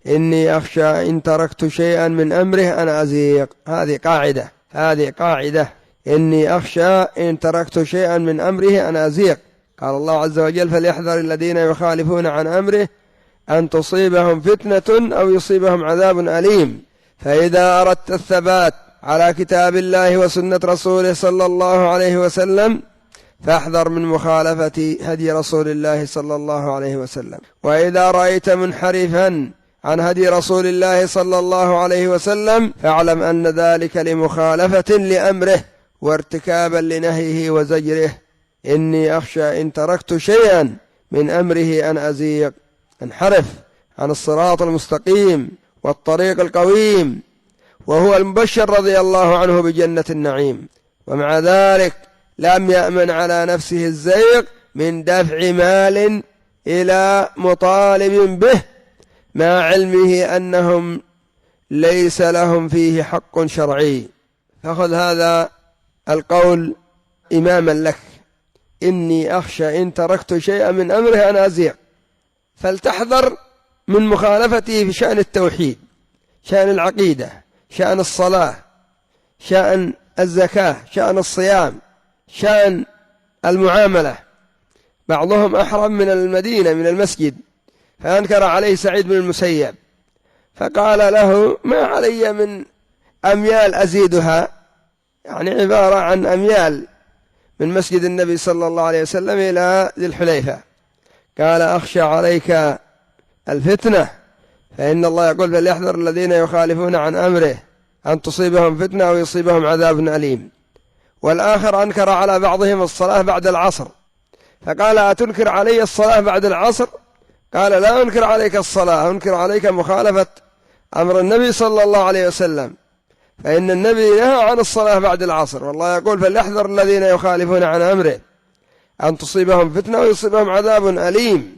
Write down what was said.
إني أخشى إن تركت شيئا من أمره أن أزيغ. هذه قاعدة إني أخشى إن تركت شيئا من أمره أن أزيغ. قال الله عز وجل فليحذر الذين يخالفون عن أمره أن تصيبهم فتنة أو يصيبهم عذاب أليم. فإذا أردت الثبات على كتاب الله وسنة رسوله صلى الله عليه وسلم فاحذر من مخالفة هدي رسول الله صلى الله عليه وسلم. وإذا رأيت منحرفا عن هدي رسول الله صلى الله عليه وسلم فاعلم أن ذلك لمخالفة لأمره وارتكابا لنهيه وزجره. إني أخشى إن تركت شيئا من أمره أن أزيغ، انحرف عن الصراط المستقيم والطريق القويم، وهو المبشر رضي الله عنه بجنة النعيم، ومع ذلك لم يأمن على نفسه الزيغ من دفع مال إلى مطالب به مع علمه أنهم ليس لهم فيه حق شرعي. فخذ هذا القول إماما لك: إني أخشى إن تركت شيئا من أمره أن أزيغ. فلتحذر من مخالفته في شأن التوحيد، شأن العقيدة، شأن الصلاة، شأن الزكاة، شأن الصيام، شأن المعاملة. بعضهم أحرم من المدينة من المسجد فأنكر عليه سعيد بن المسيب فقال له: ما علي من أميال أزيدها، يعني عبارة عن أميال من مسجد النبي صلى الله عليه وسلم إلى ذي الحليفة. قال: أخشى عليك الفتنة، فإن الله يقول فليحذر الذين يخالفون عن أمره أن تصيبهم فتنة أو يصيبهم عذاب أليم. والآخر أنكر على بعضهم الصلاة بعد العصر فقال: أتنكر علي الصلاة بعد العصر؟ قال: لا أنكر عليك الصلاة، أنكر عليك مخالفة أمر النبي صلى الله عليه وسلم، فإن النبي نهى عن الصلاة بعد العصر، والله يقول فليحذر الذين يخالفون عن أمره أن تصيبهم فتنة ويصيبهم عذاب أليم.